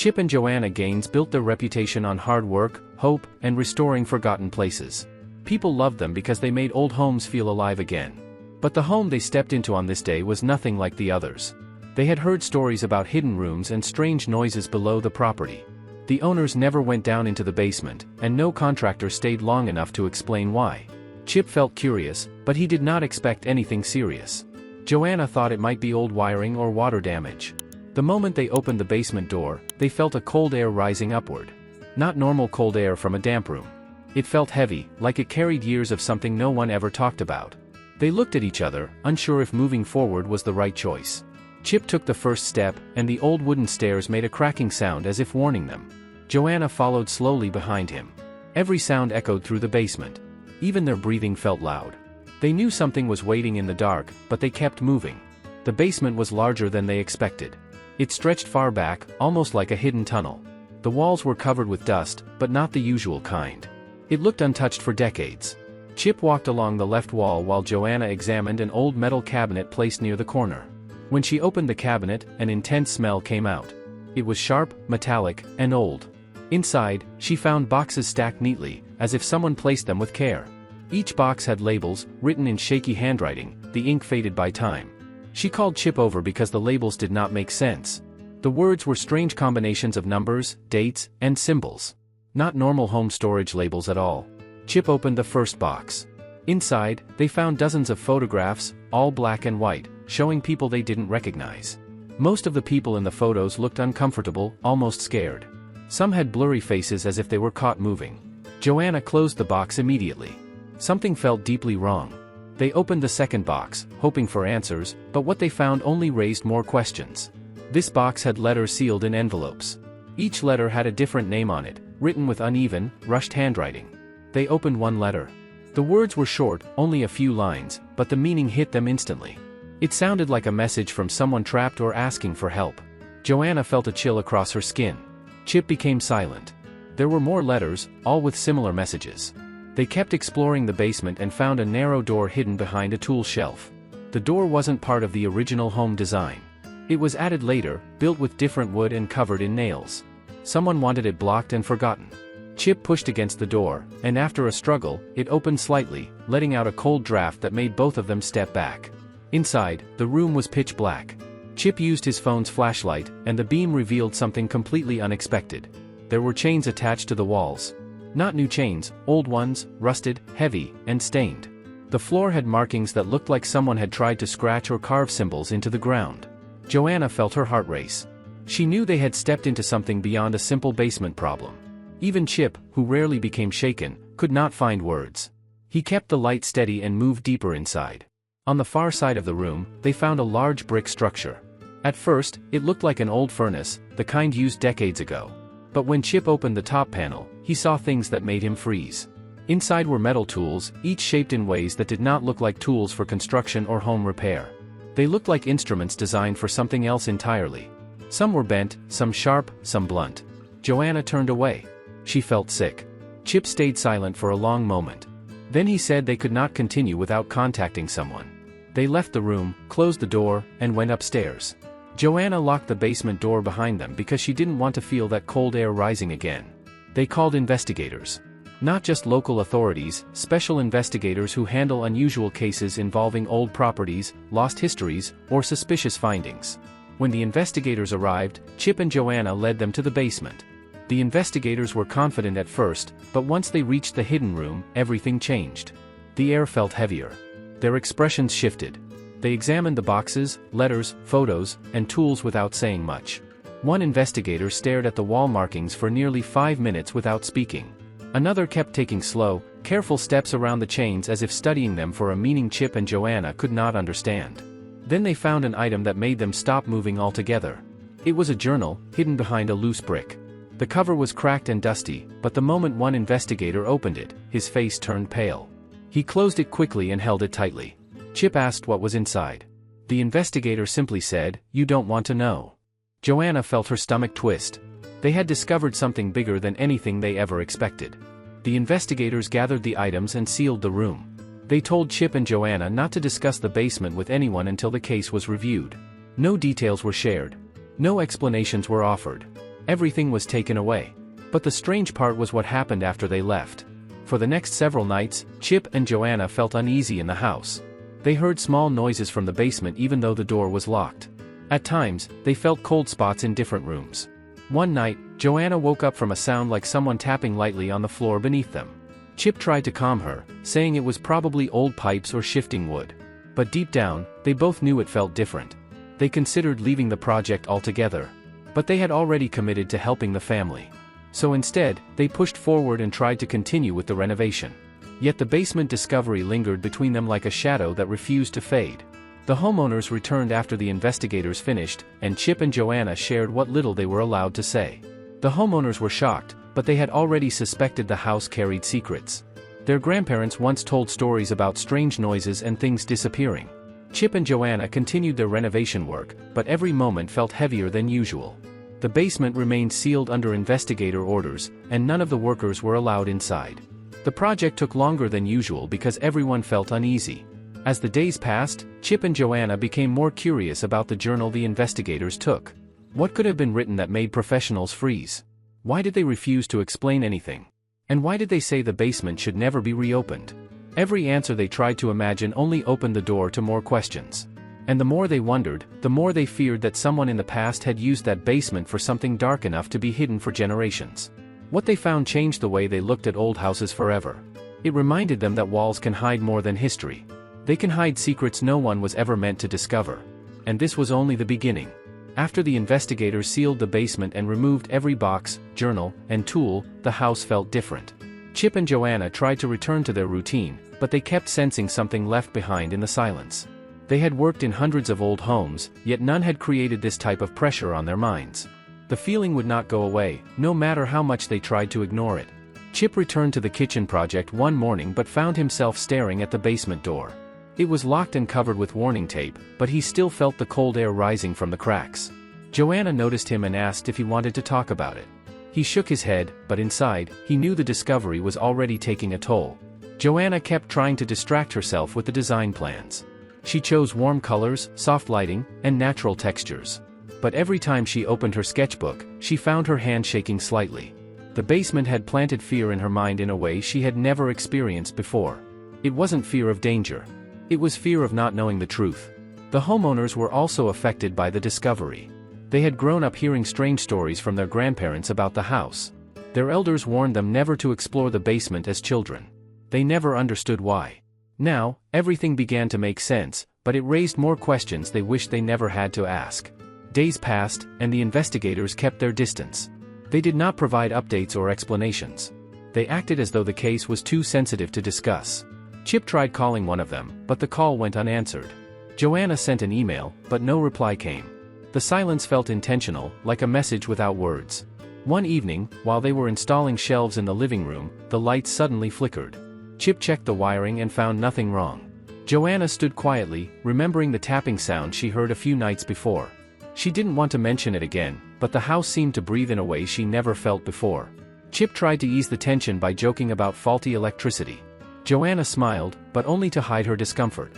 Chip and Joanna Gaines built their reputation on hard work, hope, and restoring forgotten places. People loved them because they made old homes feel alive again. But the home they stepped into on this day was nothing like the others. They had heard stories about hidden rooms and strange noises below the property. The owners never went down into the basement, and no contractor stayed long enough to explain why. Chip felt curious, but he did not expect anything serious. Joanna thought it might be old wiring or water damage. The moment they opened the basement door, they felt a cold air rising upward. Not normal cold air from a damp room. It felt heavy, like it carried years of something no one ever talked about. They looked at each other, unsure if moving forward was the right choice. Chip took the first step, and the old wooden stairs made a cracking sound as if warning them. Joanna followed slowly behind him. Every sound echoed through the basement. Even their breathing felt loud. They knew something was waiting in the dark, but they kept moving. The basement was larger than they expected. It stretched far back, almost like a hidden tunnel. The walls were covered with dust, but not the usual kind. It looked untouched for decades. Chip walked along the left wall while Joanna examined an old metal cabinet placed near the corner. When she opened the cabinet, an intense smell came out. It was sharp, metallic, and old. Inside, she found boxes stacked neatly, as if someone placed them with care. Each box had labels, written in shaky handwriting, the ink faded by time. She called Chip over because the labels did not make sense. The words were strange combinations of numbers, dates, and symbols. Not normal home storage labels at all. Chip opened the first box. Inside, they found dozens of photographs, all black and white, showing people they didn't recognize. Most of the people in the photos looked uncomfortable, almost scared. Some had blurry faces as if they were caught moving. Joanna closed the box immediately. Something felt deeply wrong. They opened the second box, hoping for answers, but what they found only raised more questions. This box had letters sealed in envelopes. Each letter had a different name on it, written with uneven, rushed handwriting. They opened one letter. The words were short, only a few lines, but the meaning hit them instantly. It sounded like a message from someone trapped or asking for help. Joanna felt a chill across her skin. Chip became silent. There were more letters, all with similar messages. They kept exploring the basement and found a narrow door hidden behind a tool shelf. The door wasn't part of the original home design. It was added later, built with different wood and covered in nails. Someone wanted it blocked and forgotten. Chip pushed against the door, and after a struggle, it opened slightly, letting out a cold draft that made both of them step back. Inside, the room was pitch black. Chip used his phone's flashlight, and the beam revealed something completely unexpected. There were chains attached to the walls. Not new chains, old ones, rusted, heavy, and stained. The floor had markings that looked like someone had tried to scratch or carve symbols into the ground. Joanna felt her heart race. She knew they had stepped into something beyond a simple basement problem. Even Chip, who rarely became shaken, could not find words. He kept the light steady and moved deeper inside. On the far side of the room, they found a large brick structure. At first, it looked like an old furnace, the kind used decades ago. But when Chip opened the top panel, he saw things that made him freeze. Inside were metal tools, each shaped in ways that did not look like tools for construction or home repair. They looked like instruments designed for something else entirely. Some were bent, some sharp, some blunt. Joanna turned away. She felt sick. Chip stayed silent for a long moment. Then he said they could not continue without contacting someone. They left the room, closed the door, and went upstairs. Joanna locked the basement door behind them because she didn't want to feel that cold air rising again. They called investigators. Not just local authorities, special investigators who handle unusual cases involving old properties, lost histories, or suspicious findings. When the investigators arrived, Chip and Joanna led them to the basement. The investigators were confident at first, but once they reached the hidden room, everything changed. The air felt heavier. Their expressions shifted. They examined the boxes, letters, photos, and tools without saying much. One investigator stared at the wall markings for nearly 5 minutes without speaking. Another kept taking slow, careful steps around the chains as if studying them for a meaning Chip and Joanna could not understand. Then they found an item that made them stop moving altogether. It was a journal, hidden behind a loose brick. The cover was cracked and dusty, but the moment one investigator opened it, his face turned pale. He closed it quickly and held it tightly. Chip asked what was inside. The investigator simply said, "You don't want to know." Joanna felt her stomach twist. They had discovered something bigger than anything they ever expected. The investigators gathered the items and sealed the room. They told Chip and Joanna not to discuss the basement with anyone until the case was reviewed. No details were shared. No explanations were offered. Everything was taken away. But the strange part was what happened after they left. For the next several nights, Chip and Joanna felt uneasy in the house. They heard small noises from the basement even though the door was locked. At times, they felt cold spots in different rooms. One night, Joanna woke up from a sound like someone tapping lightly on the floor beneath them. Chip tried to calm her, saying it was probably old pipes or shifting wood. But deep down, they both knew it felt different. They considered leaving the project altogether. But they had already committed to helping the family. So instead, they pushed forward and tried to continue with the renovation. Yet the basement discovery lingered between them like a shadow that refused to fade. The homeowners returned after the investigators finished, and Chip and Joanna shared what little they were allowed to say. The homeowners were shocked, but they had already suspected the house carried secrets. Their grandparents once told stories about strange noises and things disappearing. Chip and Joanna continued their renovation work, but every moment felt heavier than usual. The basement remained sealed under investigator orders, and none of the workers were allowed inside. The project took longer than usual because everyone felt uneasy. As the days passed, Chip and Joanna became more curious about the journal the investigators took. What could have been written that made professionals freeze? Why did they refuse to explain anything? And why did they say the basement should never be reopened? Every answer they tried to imagine only opened the door to more questions. And the more they wondered, the more they feared that someone in the past had used that basement for something dark enough to be hidden for generations. What they found changed the way they looked at old houses forever. It reminded them that walls can hide more than history. They can hide secrets no one was ever meant to discover. And this was only the beginning. After the investigators sealed the basement and removed every box, journal, and tool, the house felt different. Chip and Joanna tried to return to their routine, but they kept sensing something left behind in the silence. They had worked in hundreds of old homes, yet none had created this type of pressure on their minds. The feeling would not go away, no matter how much they tried to ignore it. Chip returned to the kitchen project one morning but found himself staring at the basement door. It was locked and covered with warning tape, but he still felt the cold air rising from the cracks. Joanna noticed him and asked if he wanted to talk about it. He shook his head, but inside, he knew the discovery was already taking a toll. Joanna kept trying to distract herself with the design plans. She chose warm colors, soft lighting, and natural textures. But every time she opened her sketchbook, she found her hand shaking slightly. The basement had planted fear in her mind in a way she had never experienced before. It wasn't fear of danger. It was fear of not knowing the truth. The homeowners were also affected by the discovery. They had grown up hearing strange stories from their grandparents about the house. Their elders warned them never to explore the basement as children. They never understood why. Now, everything began to make sense, but it raised more questions they wished they never had to ask. Days passed, and the investigators kept their distance. They did not provide updates or explanations. They acted as though the case was too sensitive to discuss. Chip tried calling one of them, but the call went unanswered. Joanna sent an email, but no reply came. The silence felt intentional, like a message without words. One evening, while they were installing shelves in the living room, the lights suddenly flickered. Chip checked the wiring and found nothing wrong. Joanna stood quietly, remembering the tapping sound she heard a few nights before. She didn't want to mention it again, but the house seemed to breathe in a way she never felt before. Chip tried to ease the tension by joking about faulty electricity. Joanna smiled, but only to hide her discomfort.